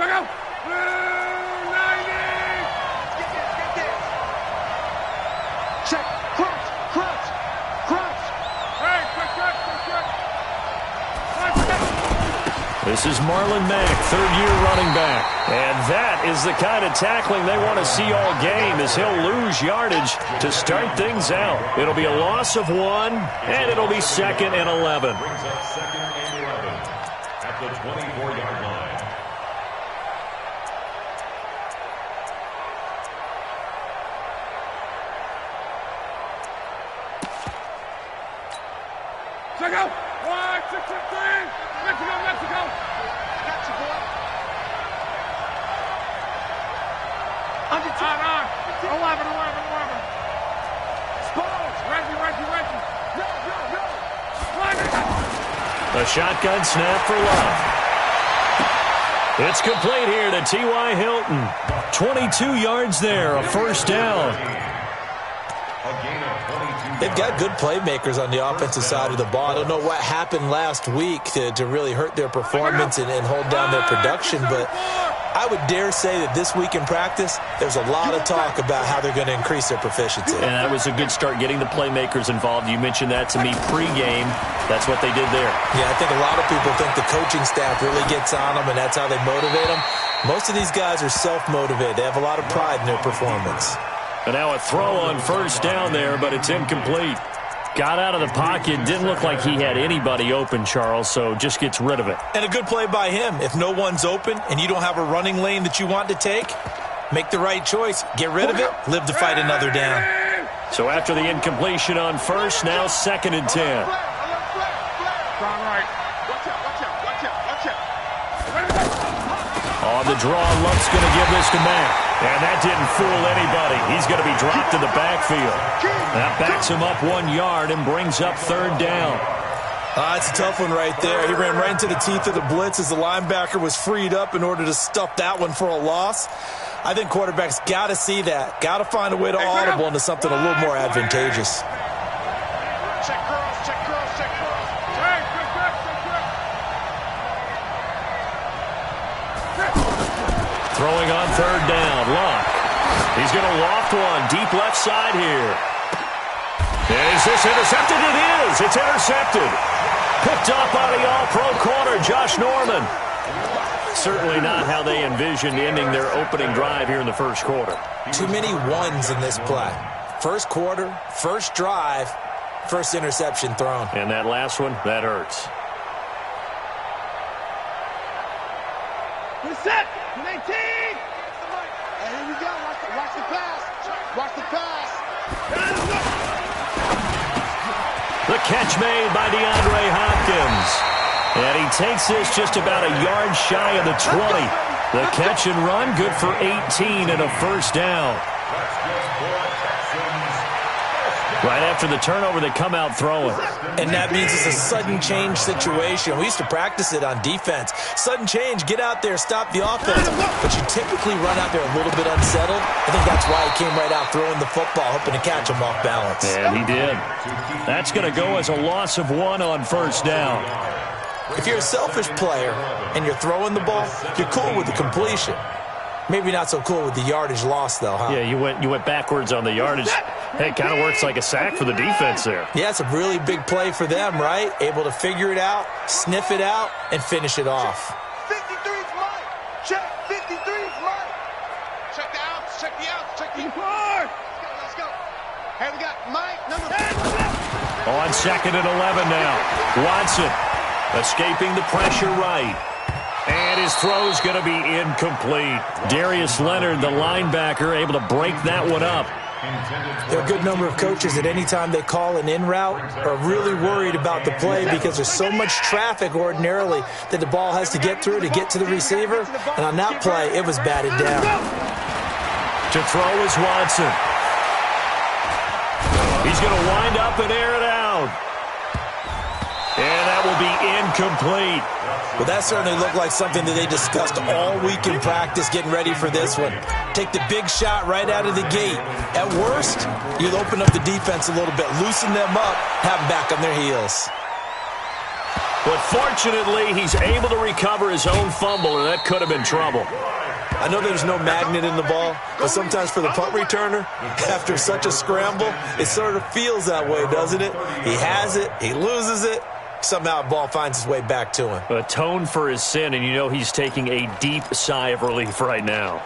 Check out. 90. Check. Crunch. Hey, quick. This is Marlon Mack, third-year running back. And that is the kind of tackling they want to see all game, as he'll lose yardage to start things out. It'll be a loss of 1, and it'll be 2nd and 11. Brings up 2nd and 11 at the 24-yard line. Check out. 1, 6, 6, 3. Mexico. Got you, boy. On. 11. Spalls. Reggie. No. A shotgun snap for Love. It's complete here to T.Y. Hilton. 22 yards there, a first down. They've got good playmakers on the offensive side of the ball. I don't know what happened last week to really hurt their performance and hold down their production, but I would dare say that this week in practice, there's a lot of talk about how they're going to increase their proficiency. And that was a good start, getting the playmakers involved. You mentioned that to me pregame. That's what they did there. Yeah, I think a lot of people think the coaching staff really gets on them, and that's how they motivate them. Most of these guys are self-motivated. They have a lot of pride in their performance. And now a throw on first down there, but it's incomplete. Got out of the pocket. Didn't look like he had anybody open, Charles, so just gets rid of it. And a good play by him. If no one's open and you don't have a running lane that you want to take, make the right choice. Get rid of it. Live to fight another down. So after the incompletion on first, now 2nd and 10. Watch out. On the draw, Lump's going to give this to Mack. And that didn't fool anybody. He's going to be dropped in the backfield. That backs him up 1 yard and brings up 3rd down. It's a tough one right there. He ran right into the teeth of the blitz as the linebacker was freed up in order to stuff that one for a loss. I think quarterbacks got to see that. Got to find a way to audible into something a little more advantageous. Check girls. Throwing on 3rd down, Luck. He's going to loft one deep left side here. And is this intercepted? It is. It's intercepted. Picked up by the all-pro corner, Josh Norman. Certainly not how they envisioned ending their opening drive here in the first quarter. Too many ones in this play. First quarter, first drive, first interception thrown. And that last one, that hurts. We're set. 19. Hey, here we go. Watch the pass. The catch made by DeAndre Hopkins. And he takes this just about a yard shy of the 20. The catch and run, good for 18 and a first down. Right after the turnover, they come out throwing. And that means it's a sudden change situation. We used to practice it on defense. Sudden change, get out there, stop the offense. But you typically run out there a little bit unsettled. I think that's why he came right out throwing the football, hoping to catch him off balance. And he did. That's going to go as a loss of 1 on first down. If you're a selfish player and you're throwing the ball, you're cool with the completion. Maybe not so cool with the yardage loss, though, huh? Yeah, you went backwards on the yardage. Hey, it kind of works like a sack for the defense there. Yeah, it's a really big play for them, right? Able to figure it out, sniff it out, and finish it off. 53's Mike. Check. 53's Mike. Check the outs. Check the inside. Let's go. Hey, we got Mike, number 10. On 2nd and 11 now. Watson escaping the pressure right. And his throw's going to be incomplete. Darius Leonard, the linebacker, able to break that one up. There are a good number of coaches at any time they call an in route are really worried about the play because there's so much traffic ordinarily that the ball has to get through to get to the receiver. And on that play, it was batted down. To throw is Watson. He's going to wind up and air it out. And that will be incomplete. Well, that certainly looked like something that they discussed all week in practice getting ready for this one. Take the big shot right out of the gate. At worst, you'll open up the defense a little bit, loosen them up, have them back on their heels. But fortunately, he's able to recover his own fumble, or that could have been trouble. I know there's no magnet in the ball, but sometimes for the punt returner, after such a scramble, it sort of feels that way, doesn't it? He has it, he loses it, somehow the ball finds its way back to him. Atone for his sin, and you know he's taking a deep sigh of relief right now.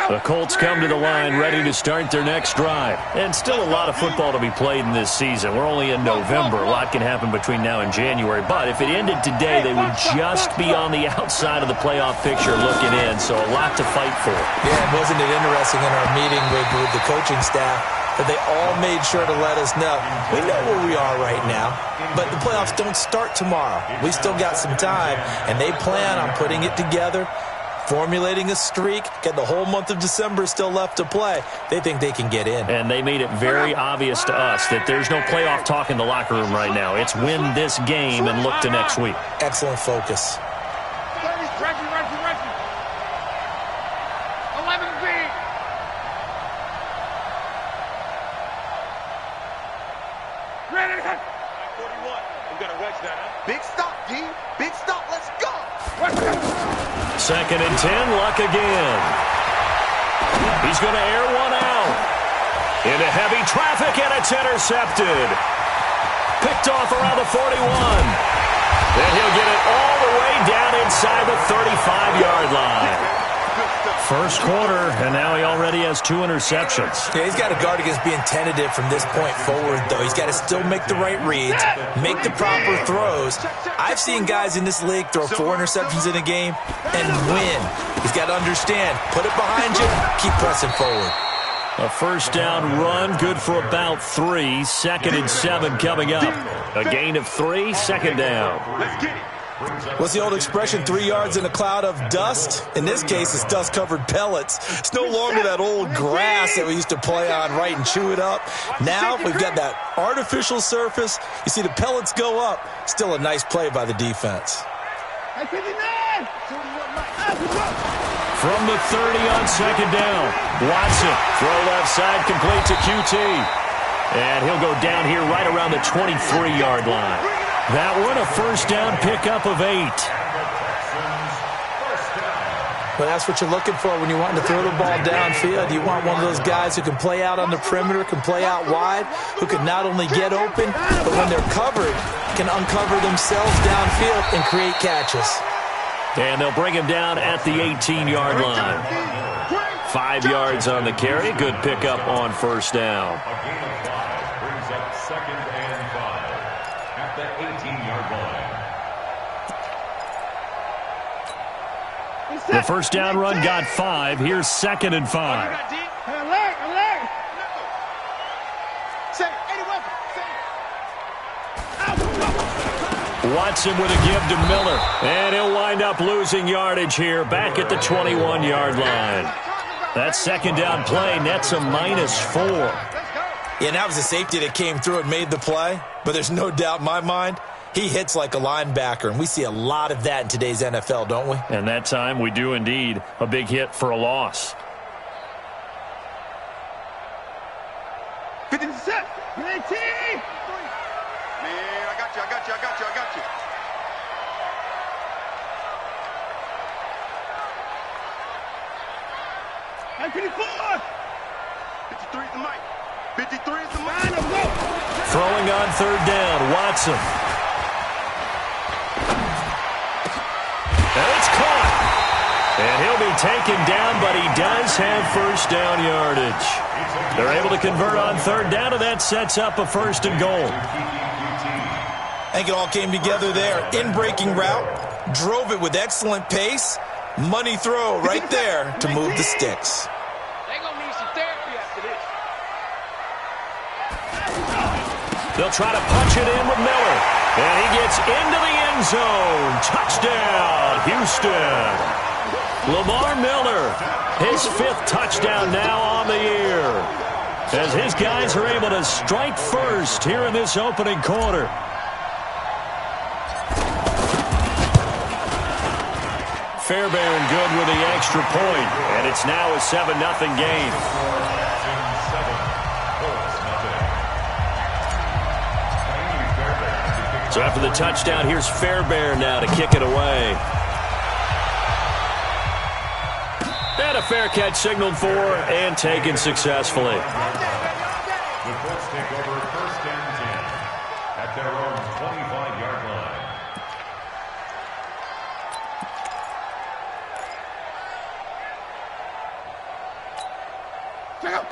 The Colts come to the line ready to start their next drive. And still a lot of football to be played in this season. We're only in November. A lot can happen between now and January. But if it ended today, they would just be on the outside of the playoff picture looking in. So a lot to fight for. Yeah, and wasn't it interesting in our meeting with the coaching staff that they all made sure to let us know, we know where we are right now, but the playoffs don't start tomorrow. We still got some time, and they plan on putting it together, formulating a streak, get the whole month of December still left to play. They think they can get in. And they made it very obvious to us that there's no playoff talk in the locker room right now. It's win this game and look to next week. Excellent focus. 11B. Ready. 41. We got to wedge that, huh? Big stop, D. Big stop. Let's go. Second and 10, Luck again. He's going to air one out. Into heavy traffic, and it's intercepted. Picked off around the 41. Then he'll get it all the way down inside the 35-yard line. First quarter, and now he already has 2 interceptions. Yeah, he's got to guard against being tentative from this point forward, though. He's got to still make the right reads, make the proper throws. I've seen guys in this league throw 4 interceptions in a game and win. He's got to understand, put it behind you, keep pressing forward. A first down run, good for about 3. Second and 7 coming up. A gain of 3, second down. Let's get it. What's the old expression, 3 yards in a cloud of dust? In this case, it's dust-covered pellets. It's no longer that old grass that we used to play on, right, and chew it up. Now we've got that artificial surface. You see the pellets go up. Still a nice play by the defense. From the 30 on second down, Watson, throw left side, complete to QT. And he'll go down here right around the 23-yard line. That one, a first down pickup of 8. Well, that's what you're looking for when you're wanting to throw the ball downfield. You want one of those guys who can play out on the perimeter, can play out wide, who can not only get open, but when they're covered, can uncover themselves downfield and create catches. And they'll bring him down at the 18-yard line. 5 yards on the carry. Good pickup on first down. A gain of 5 brings up second and 5 at the 18-yard line. The first down run got 5. Here's second and 5. Watson with a give to Miller. And he'll wind up losing yardage here back at the 21-yard line. That second down play nets a -4. Yeah, and that was a safety that came through and made the play. But there's no doubt in my mind, he hits like a linebacker. And we see a lot of that in today's NFL, don't we? And that time we do indeed. A big hit for a loss. 50 set. Man, I got you. 53 is the mic. 53 is the mic. Throwing on third down, Watson. And it's caught. And he'll be taken down, but he does have first down yardage. They're able to convert on third down, and that sets up a first and goal. I think it all came together there. In-breaking route, drove it with excellent pace. Money throw right there to move the sticks. They're going to need some therapy after this. They'll try to punch it in with Miller. And he gets into the end zone. Touchdown, Houston. Lamar Miller, his 5th touchdown now on the year. As his guys are able to strike first here in this opening quarter. Fairbairn good with the extra point, and it's now a 7-0 game. So after the touchdown, here's Fairbairn now to kick it away. And a fair catch signaled for and taken successfully. The Colts take over 1st and 10 at their own 25-yard line.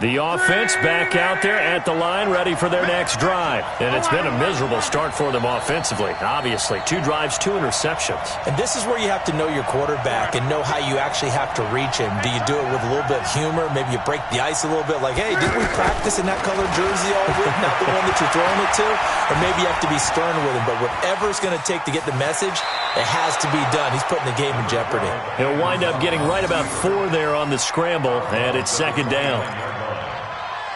The offense back out there at the line, ready for their next drive. And it's been a miserable start for them offensively. Obviously, 2 drives, 2 interceptions. And this is where you have to know your quarterback and know how you actually have to reach him. Do you do it with a little bit of humor? Maybe you break the ice a little bit, like, hey, didn't we practice in that colored jersey all week, not the one that you're throwing it to? Or maybe you have to be stern with him. But whatever it's going to take to get the message, it has to be done. He's putting the game in jeopardy. He'll wind up getting right about 4 there on the scramble, and it's 2nd down.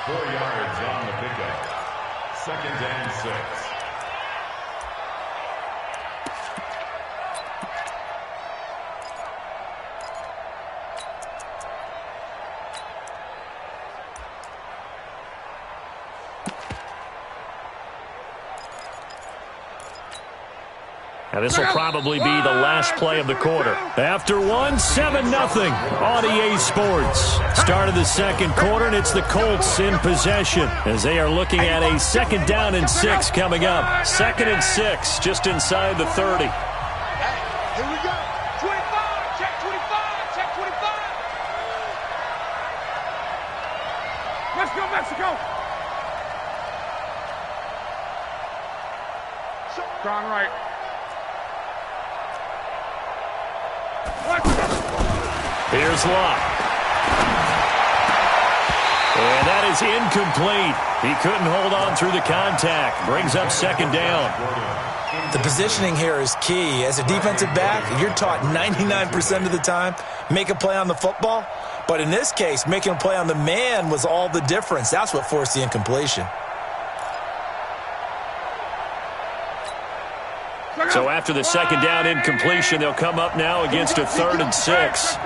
4 yards on the pickup. 2nd and 6. Now this will probably be the last play of the quarter. After 1, 7-0 on EA Sports. Start of the 2nd quarter, and it's the Colts in possession as they are looking at a 2nd down and 6 coming up. 2nd and 6, just inside the 30. Here we go. 25, check 25, check 25. Let's go, Mexico. Gone right. Here's Locke. And that is incomplete. He couldn't hold on through the contact. Brings up 2nd down. The positioning here is key. As a defensive back, you're taught 99% of the time, make a play on the football. But in this case, making a play on the man was all the difference. That's what forced the incompletion. So after the 2nd down incompletion, they'll come up now against a 3rd and 6.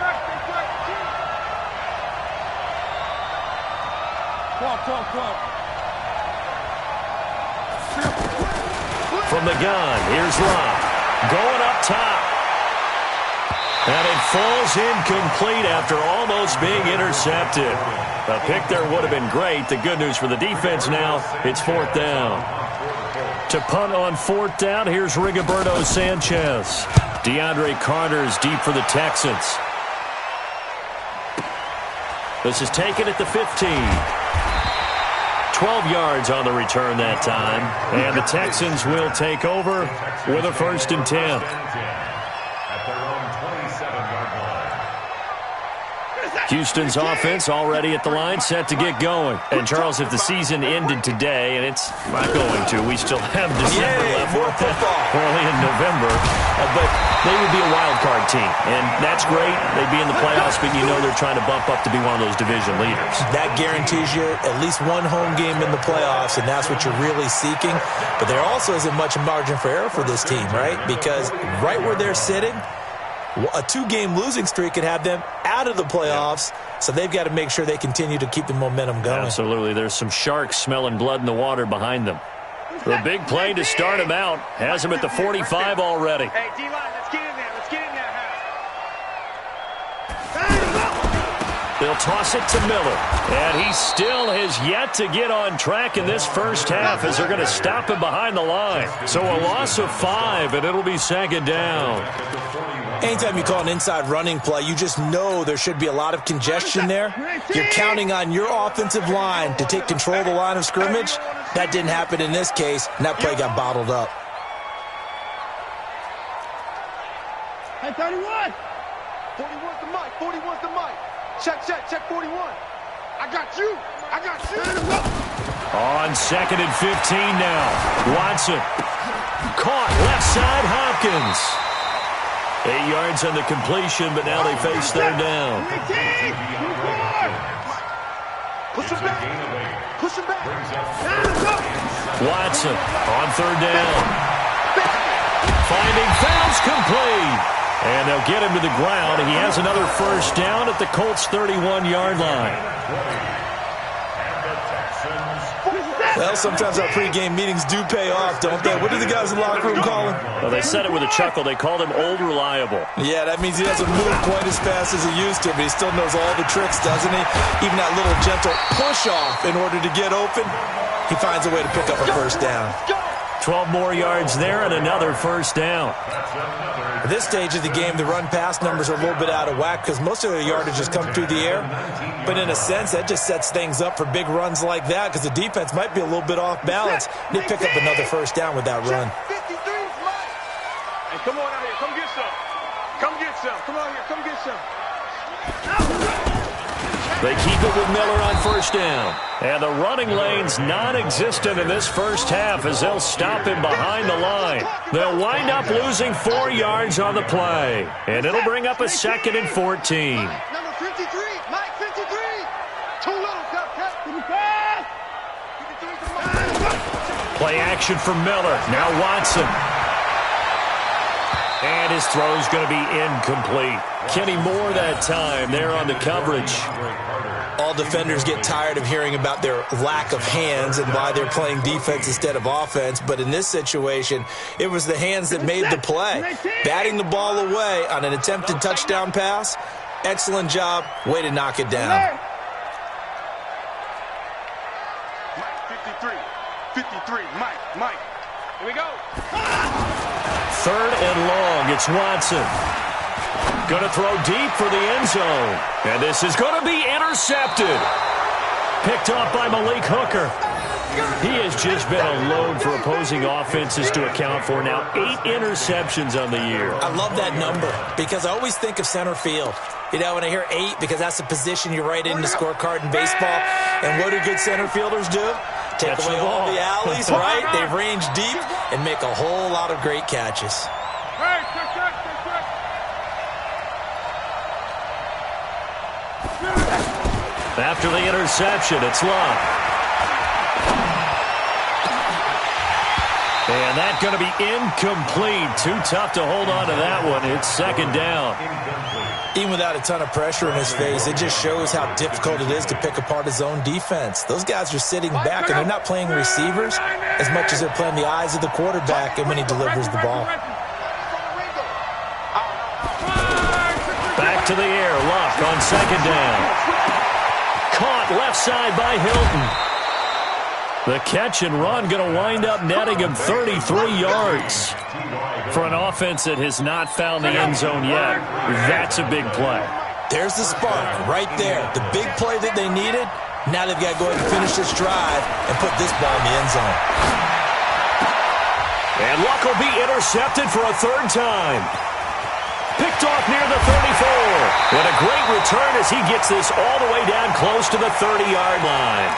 From the gun, here's Locke. Going up top. And it falls incomplete after almost being intercepted. A pick there would have been great. The good news for the defense now, it's 4th down. To punt on 4th down, here's Rigoberto Sanchez. DeAndre Carter's deep for the Texans. This is taken at the 15. 12 yards on the return that time. And the Texans will take over with a 1st and 10. At their own 27-yard line. Houston's offense already at the line, set to get going. And, Charles, if the season ended today, and it's not going to, we still have December left. More football. Early in November. But they would be a wild card team. And that's great. They'd be in the playoffs, but you know they're trying to bump up to be one of those division leaders. That guarantees you at least one home game in the playoffs, and that's what you're really seeking. But there also isn't much margin for error for this team, right? Because right where they're sitting, a 2-game losing streak could have them out of the playoffs, so they've got to make sure they continue to keep the momentum going. Absolutely. There's some sharks smelling blood in the water behind them. The big play to start him out has him at the 45 already. Hey, D-line, let's get in there. Let's get in there, They'll toss it to Miller. And he still has yet to get on track in this first half as they're going to stop him behind the line. So a loss of 5, and it'll be 2nd down. Anytime you call an inside running play, you just know there should be a lot of congestion there. You're counting on your offensive line to take control of the line of scrimmage. That didn't happen in this case, and that play got bottled up. Hey, 31. 41's the mic. 41's the mic. Check 41. I got you. On 2nd and 15 now. Watson. Caught left side, Hopkins. 8 yards on the completion, but now they face 3rd down. Push him back. Watson on 3rd down. Finding fouls complete. And they'll get him to the ground. He has another 1st down at the Colts' 31-yard line. Well, sometimes our pregame meetings do pay off, don't they? What do the guys in the locker room call him? Well, they said it with a chuckle. They called him Old Reliable. Yeah, that means he doesn't move quite as fast as he used to, but he still knows all the tricks, doesn't he? Even that little gentle push-off in order to get open, he finds a way to pick up a first down. 12 more yards there and another first down. At this stage of the game, the run-pass numbers are a little bit out of whack because most of their yardage has come through the air. But in a sense, that just sets things up for big runs like that because the defense might be a little bit off balance. They pick up another first down with that run. Hey, come on out here. Come get some. Come get some. Come on here. Come get some. They keep it with Miller on first down. And the running lane's non-existent in this first half as they'll stop him behind the line. They'll wind up losing 4 yards on the play. And it'll bring up a 2nd and 14. Number 53. Mike 53. Too little, cut. Play action for Miller. Now Watson. And his throw's going to be incomplete. Kenny Moore that time there on the coverage. All defenders get tired of hearing about their lack of hands and why they're playing defense instead of offense. But in this situation, it was the hands that made the play. Batting the ball away on an attempted touchdown pass. Excellent job. Way to knock it down. Mike 53. Mike. Here we go. 3rd and long. It's Watson. Going to throw deep for the end zone. And this is going to be intercepted. Picked off by Malik Hooker. He has just been a load for opposing offenses to account for now. 8 interceptions on the year. I love that number because I always think of center field. You know, when I hear 8, because that's the position you write in the scorecard in baseball. And what do good center fielders do? Take away all the alleys, right? They range deep and make a whole lot of great catches. After the interception, it's Love. And that's going to be incomplete. Too tough to hold on to that one. It's 2nd down. Even without a ton of pressure in his face, it just shows how difficult it is to pick apart his own defense. Those guys are sitting back, and they're not playing receivers as much as they're playing the eyes of the quarterback and when he delivers the ball. Back to the air. Luck on 2nd down. Caught left side by Hilton. The catch and run going to wind up netting him 33 yards. For an offense that has not found the end zone yet, that's a big play. There's the spark right there. The big play that they needed. Now they've got to go ahead and finish this drive and put this ball in the end zone. And Luck will be intercepted for a 3rd time. Picked off near the 34. What a great return as he gets this all the way down close to the 30-yard line.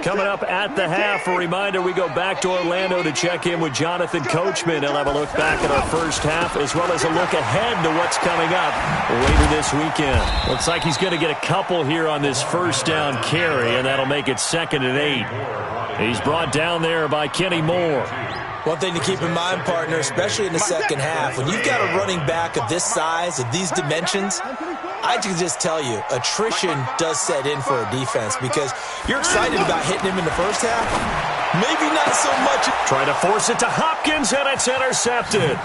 Coming up at the half, a reminder, we go back to Orlando to check in with Jonathan Coachman. He'll have a look back at our first half as well as a look ahead to what's coming up later this weekend. Looks like he's going to get a couple here on this first down carry, and that'll make it 2nd and 8. He's brought down there by Kenny Moore. One thing to keep in mind, partner, especially in the second half, when you've got a running back of this size, of these dimensions, I can just tell you, attrition does set in for a defense because you're excited about hitting him in the first half. Maybe not so much. Trying to force it to Hopkins, and it's intercepted.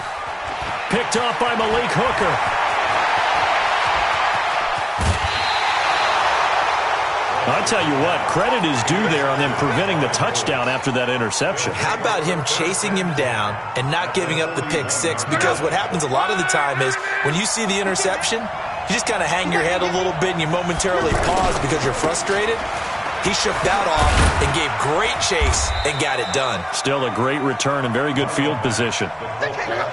Picked off by Malik Hooker. I'll tell you what, credit is due there on them preventing the touchdown after that interception. How about him chasing him down and not giving up the pick 6? Because what happens a lot of the time is when you see the interception, you just kind of hang your head a little bit and you momentarily pause because you're frustrated. He shook that off and gave great chase and got it done. Still a great return and very good field position.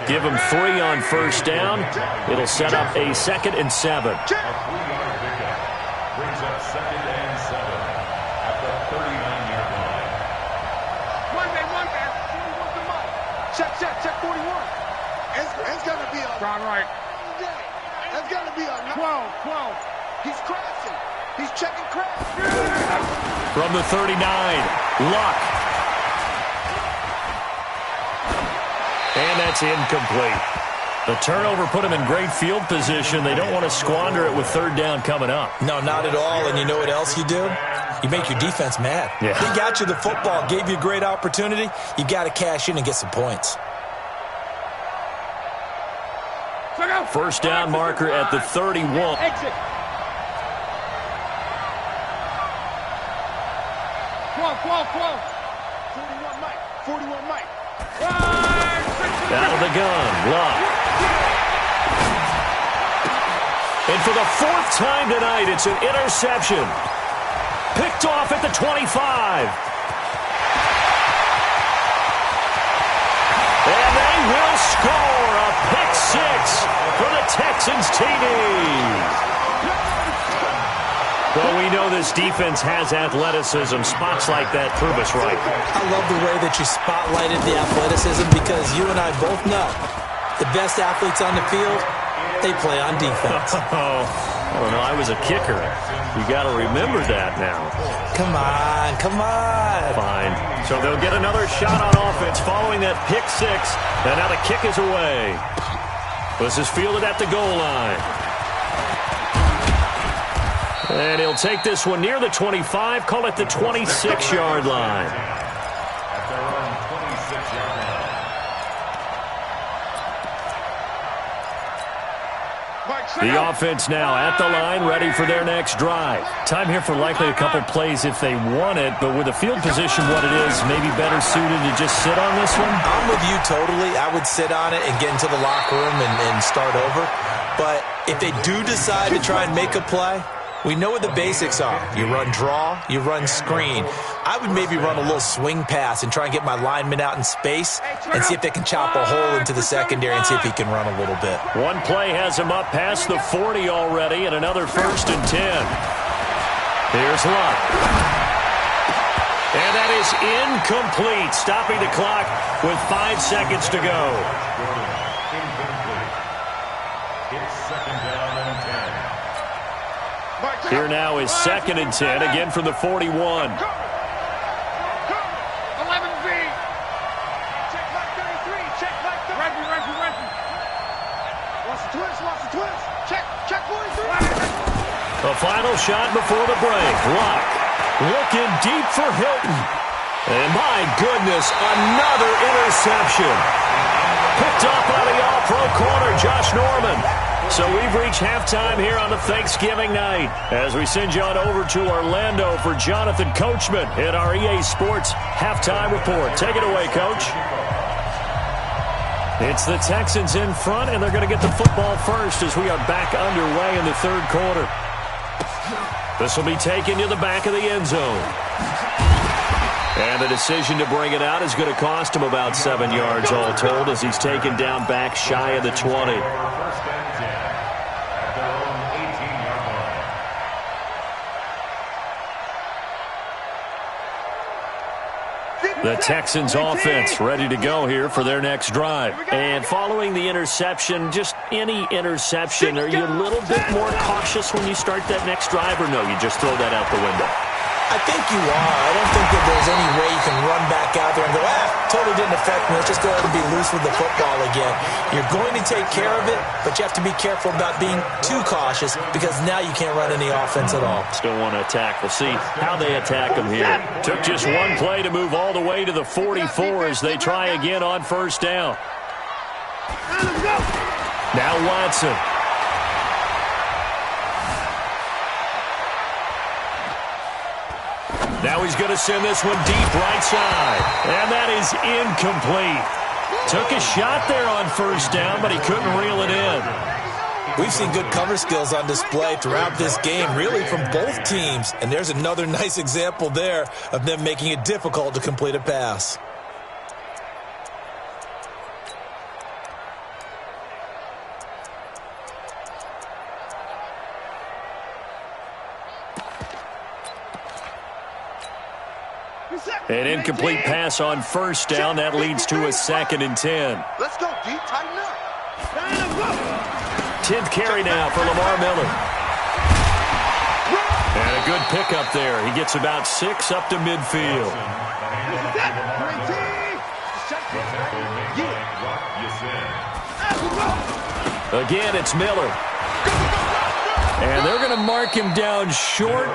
Give him 3 on first down. It'll set up a 2nd and 7. Brings up 2nd and 7 at the 39-yard line. One man. Check 41. It's going to be a... Ron right. That's going to be a... 12. He's crashing. He's checking crash. From the 39, Luck. And that's incomplete. The turnover put them in great field position. They don't want to squander it with third down coming up. No, not at all. And you know what else you do? You make your defense mad. Yeah. They got you the football, gave you a great opportunity. You got to cash in and get some points. First down marker at the 31. Exit. Come on. 41 Mike. 41 Mike. Out of the gun. Luck. And for the fourth time tonight, it's an interception. Picked off at the 25. And they will score a pick six for the Texans TD. Well, we know this defense has athleticism. Spots like that prove us right. I love the way that you spotlighted the athleticism because you and I both know the best athletes on the field, they play on defense. Oh, I don't know. I was a kicker. You got to remember that now. Come on. Fine. So they'll get another shot on offense following that pick six. And now the kick is away. This is fielded at the goal line. And he'll take this one near the 25, call it the 26-yard line. At their own 26-yard line. The offense now at the line, ready for their next drive. Time here for likely a couple plays if they want it, but with the field position what it is, maybe better suited to just sit on this one? I'm with you totally. I would sit on it and get into the locker room and start over. But if they do decide to try and make a play, we know what the basics are. You run draw, you run screen. I would maybe run a little swing pass and try and get my lineman out in space and see if they can chop a hole into the secondary and see if he can run a little bit. One play has him up past the 40 already, and another 1st and 10. Here's Luck. And that is incomplete, stopping the clock with 5 seconds to go. Incomplete. It's second down and 10. Here now is 2nd and 10, again from the 41. 11V. Check Mike 33. Check Mike 33. Reggie. Lost the twist. Check 43. The final shot before the break. Luck looking deep for Hilton. And my goodness, another interception. Picked up by the all-pro corner, Josh Norman. So we've reached halftime here on a Thanksgiving night as we send you on over to Orlando for Jonathan Coachman in our EA Sports Halftime Report. Take it away, Coach. It's the Texans in front, and they're going to get the football first as we are back underway in the third quarter. This will be taken to the back of the end zone. And the decision to bring it out is going to cost him about 7 yards all told as he's taken down back shy of the 20. The Texans offense ready to go here for their next drive. And following the interception, just any interception, are you a little bit more cautious when you start that next drive, or no, you just throw that out the window? I think you are. I don't think that there's any way you can run back out there and go, totally didn't affect me. Let's just go ahead and be loose with the football again. You're going to take care of it, but you have to be careful about being too cautious because now you can't run any offense at all. Still want to attack. We'll see how they attack them here. Took just one play to move all the way to the 44 as they try again on first down. Now Watson. Now he's going to send this one deep right side. And that is incomplete. Took a shot there on first down, but he couldn't reel it in. We've seen good cover skills on display throughout this game, really from both teams. And there's another nice example there of them making it difficult to complete a pass. An incomplete pass on first down. That leads to a 2nd and 10. Let's go, D. Tighten up. 10th carry now for Lamar Miller. And a good pickup there. He gets about 6 up to midfield. Again, it's Miller. And they're going to mark him down short,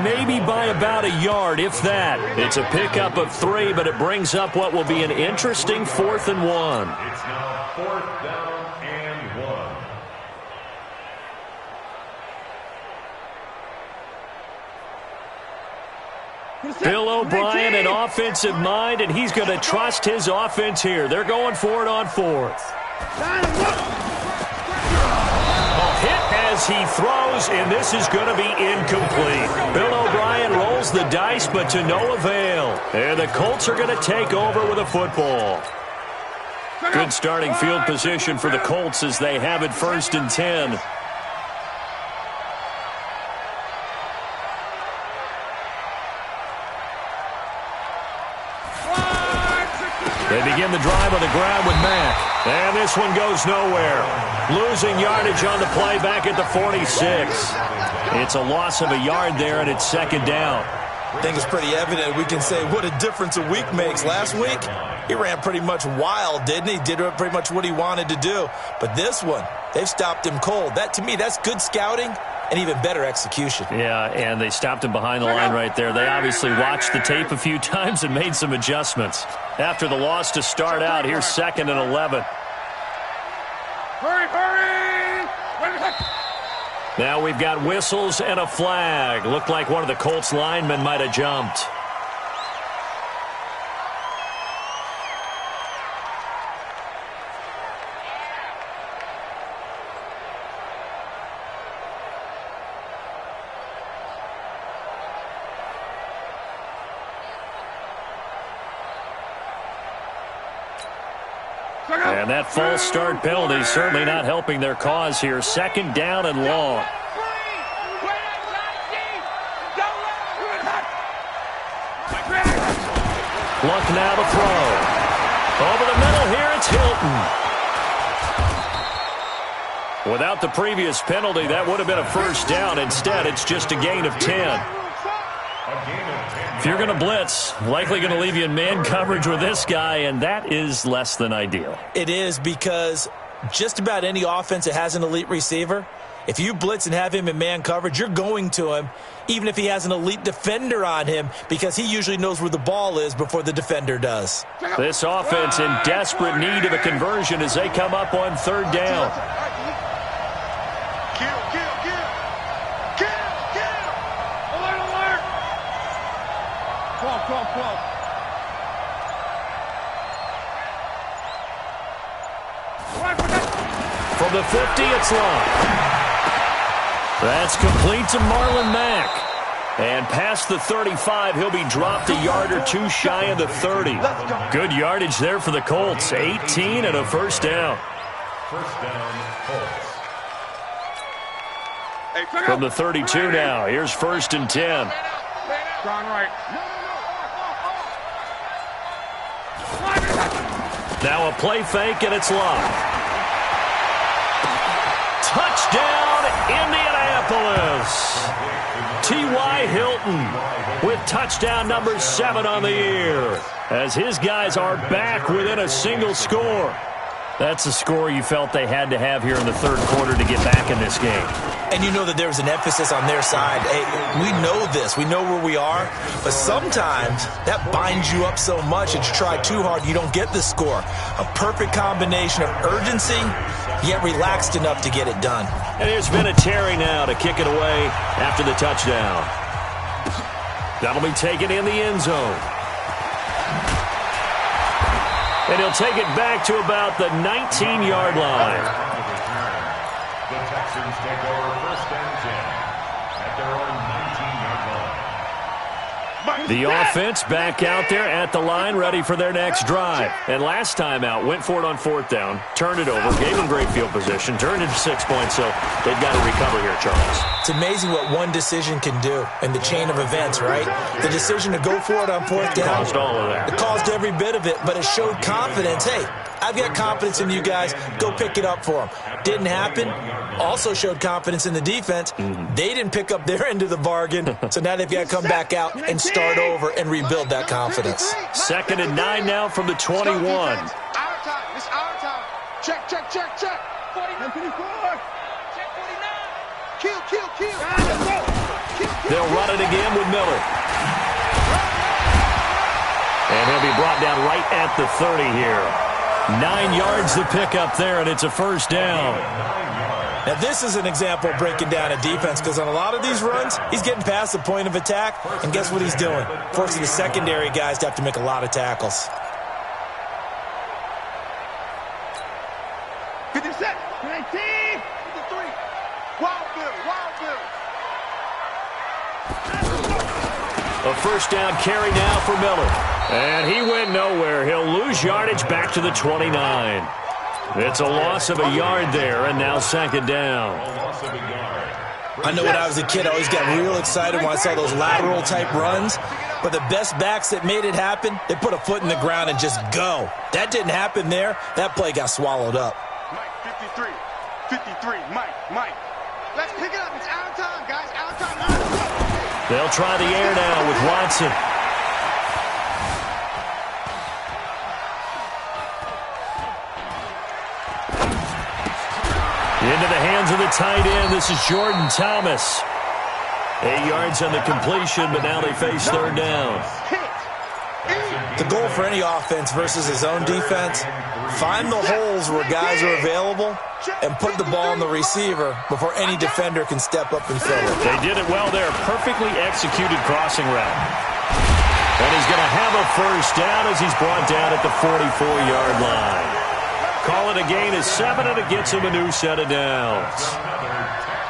maybe by about a yard, if that. It's a pickup of 3, but it brings up what will be an interesting 4th and 1. It's now 4th down and 1. Bill O'Brien, an offensive mind, and he's going to trust his offense here. They're going for it on 4th. Hit as he throws, and this is going to be incomplete. Bill O'Brien rolls the dice, but to no avail. And the Colts are going to take over with a football. Good starting field position for the Colts as they have it 1st and 10. They begin the drive on the ground with Mack. And this one goes nowhere. Losing yardage on the play back at the 46. It's a loss of a yard there, and it's 2nd down. I think it's pretty evident. We can say what a difference a week makes. Last week, he ran pretty much wild, didn't he? Did pretty much what he wanted to do. But this one, they've stopped him cold. That, to me, that's good scouting and even better execution. Yeah, and they stopped him behind the line right there. They obviously watched the tape a few times and made some adjustments. After the loss to start out, here's 2nd and 11. Hurry, hurry! Now we've got whistles and a flag. Looked like one of the Colts linemen might have jumped. And that false start penalty certainly not helping their cause here. 2nd down and long. Luck now to throw. Over the middle here, it's Hilton. Without the previous penalty, that would have been a 1st down. Instead, it's just a gain of 10. If you're going to blitz, likely going to leave you in man coverage with this guy, and that is less than ideal. It is, because just about any offense that has an elite receiver, if you blitz and have him in man coverage, you're going to him, even if he has an elite defender on him, because he usually knows where the ball is before the defender does. This offense in desperate need of a conversion as they come up on 3rd down. From the 50, it's long. That's complete to Marlon Mack. And past the 35, he'll be dropped a yard or 2 shy of the 30. Good yardage there for the Colts. 18 and a 1st down. 1st down, Colts. From the 32 now, here's 1st and 10. Gone right. Now a play fake, and it's locked. Touchdown, Indianapolis. T.Y. Hilton with touchdown number 7 on the year, as his guys are back within a single score. That's a score you felt they had to have here in the 3rd quarter to get back in this game. And you know that there was an emphasis on their side. Hey, we know this. We know where we are. But sometimes that binds you up so much that you try too hard, you don't get the score. A perfect combination of urgency, yet relaxed enough to get it done. And there's been a Terry now to kick it away after the touchdown. That'll be taken in the end zone. And he'll take it back to about the 19-yard line. The Texans take over 1st and 10 at their own 19-yard line. The offense back out there at the line, ready for their next drive. And last time out, went for it on 4th down, turned it over, gave them great field position, turned it to 6 points, so they've got to recover here, Charles. It's amazing what one decision can do in the chain of events, right? The decision to go for it on 4th down. Caused all of that. It caused every bit of it, but it showed confidence. Hey, I've got confidence in you guys. Go pick it up for them. Didn't happen. Also showed confidence in the defense. They didn't pick up their end of the bargain, so now they've got to come back out and start over and rebuild that confidence. 2nd and 9 now from the 21. Our time. It's our time. Check. 49. Check 49. Kill. They'll run it again with Miller. And he'll be brought down right at the 30 here. 9 yards to pick up there, and it's a first down. Now, this is an example of breaking down a defense, because on a lot of these runs, he's getting past the point of attack, and guess what he's doing? Forcing the secondary guys to have to make a lot of tackles. 57, 19, 53. Wild Bill. A first down carry now for Miller. And he went nowhere. He'll lose yardage back to the 29. It's a loss of a yard there, and now 2nd down. I know when I was a kid, I always got real excited when I saw those lateral-type runs. But the best backs that made it happen, they put a foot in the ground and just go. That didn't happen there. That play got swallowed up. Mike, 53, Mike. Let's pick it up. It's our time, guys. Our time. They'll try the air now with Watson. Into the hands of the tight end. This is Jordan Thomas. 8 yards on the completion, but now they face 3rd down. The goal for any offense versus his own defense, find the holes where guys are available and put the ball on the receiver before any defender can step up and fill it. They did it well there. Perfectly executed crossing route. And he's going to have a first down as he's brought down at the 44-yard line. Call it a gain of 7, and it gets him a new set of downs.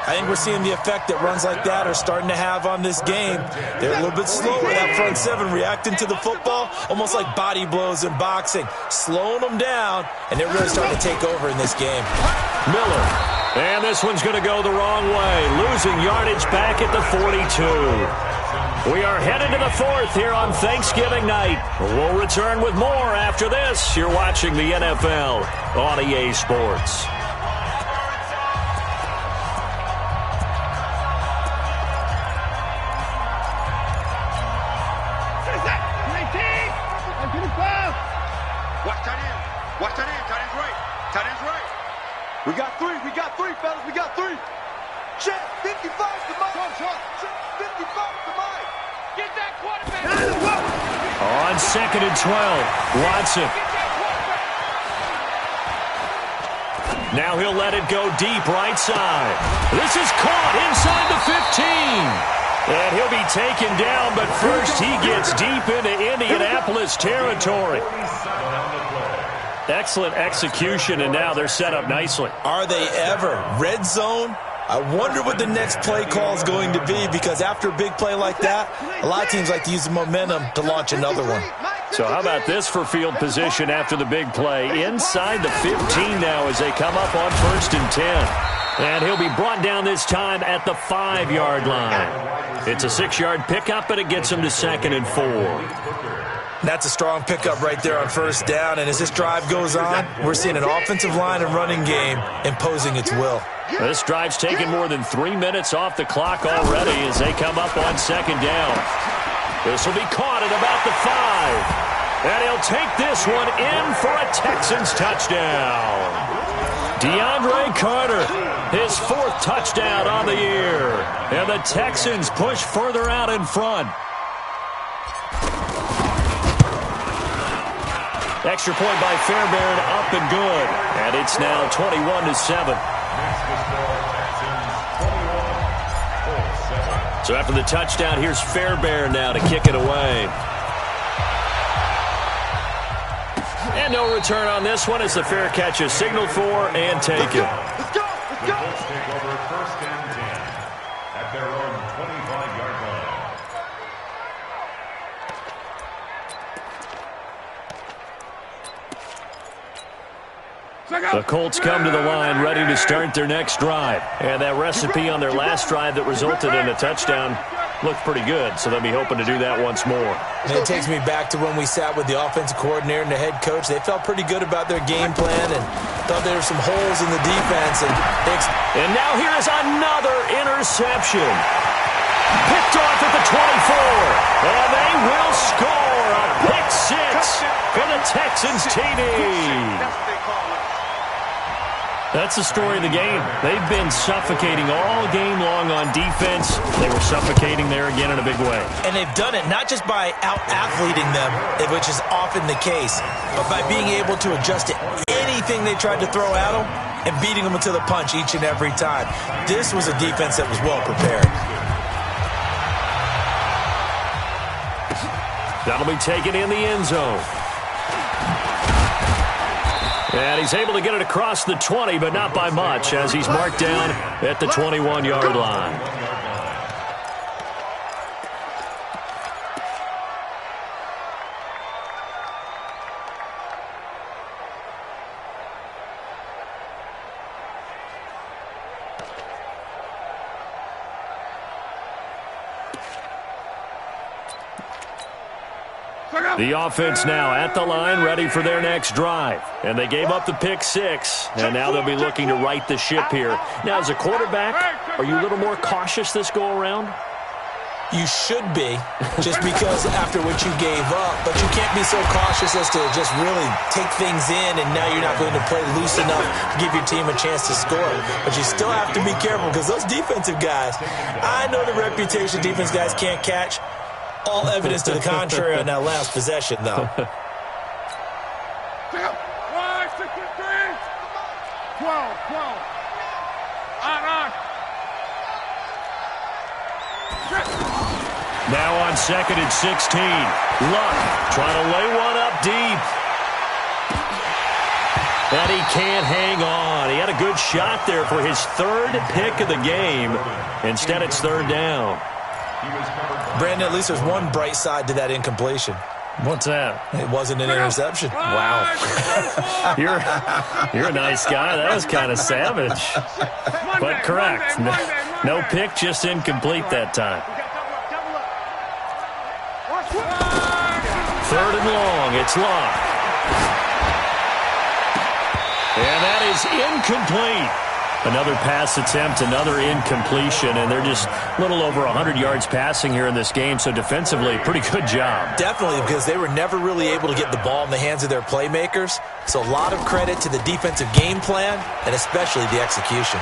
I think we're seeing the effect that runs like that are starting to have on this game. They're a little bit slower, that front seven, reacting to the football, almost like body blows in boxing, slowing them down, and they're really starting to take over in this game. Miller, and this one's going to go the wrong way, losing yardage back at the 42. We are headed to the 4th here on Thanksgiving night. We'll return with more after this. You're watching the NFL on EA Sports. Watch that end. Tight end's right. We got three, fellas. We got three. Check 55 to Mike. Check 55 to Mike. Get that quarterback. On 2nd and 12, Watson. Now he'll let it go deep right side. This is caught inside the 15. And he'll be taken down, but first he gets deep into Indianapolis territory. Excellent execution, and now they're set up nicely. Are they ever? Red zone? I wonder what the next play call is going to be, because after a big play like that, a lot of teams like to use the momentum to launch another one. So how about this for field position after the big play? Inside the 15 now as they come up on 1st and 10. And he'll be brought down this time at the 5-yard line. It's a 6-yard pickup, but it gets him to 2nd and 4. That's a strong pickup right there on 1st down, and as this drive goes on, we're seeing an offensive line and running game imposing its will. This drive's taken more than 3 minutes off the clock already as they come up on 2nd down. This will be caught at about the 5. And he'll take this one in for a Texans touchdown. DeAndre Carter, his 4th touchdown on the year. And the Texans push further out in front. Extra point by Fairbairn, up and good. And it's now 21-7. So after the touchdown, here's Fairbairn now to kick it away. And no return on this one as the fair catch is signaled for and taken. Let's go. The Colts take over 1st and 10 at their own 25-yard line. The Colts come to the line ready to start their next drive. And that recipe on their last drive that resulted in a touchdown looked pretty good, so they'll be hoping to do that once more. And it takes me back to when we sat with the offensive coordinator and the head coach. They felt pretty good about their game plan and thought there were some holes in the defense. And now here is another interception. Picked off at the 24. And they will score a pick six for the Texans TD. That's the story of the game. They've been suffocating all game long on defense. They were suffocating there again in a big way. And they've done it not just by out-athleting them, which is often the case, but by being able to adjust to anything they tried to throw at them and beating them to the punch each and every time. This was a defense that was well prepared. That'll be taken in the end zone. And he's able to get it across the 20, but not by much, as he's marked down at the 21-yard line. The offense now at the line, ready for their next drive. And they gave up the pick six, and now they'll be looking to right the ship here. Now, as a quarterback, are you a little more cautious this go-around? You should be, just because after what you gave up. But you can't be so cautious as to just really take things in, and now you're not going to play loose enough to give your team a chance to score. But you still have to be careful, because those defensive guys, I know the reputation defense guys can't catch. All evidence to the contrary on that last possession, though. 5, 6, 3, 12. Now on 2nd and 16. Luck trying to lay one up deep. And he can't hang on. He had a good shot there for his third pick of the game. Instead, it's third down. Brandon, at least there's one bright side to that incompletion. What's that? It wasn't an interception. Wow. You're a nice guy. That was kind of savage. But correct. No pick, just incomplete that time. Third and long. It's Long. And that is incomplete. Another pass attempt, another incompletion, and they're just a little over 100 yards passing here in this game, so defensively, pretty good job. Definitely, because they were never really able to get the ball in the hands of their playmakers, so a lot of credit to the defensive game plan and especially the execution.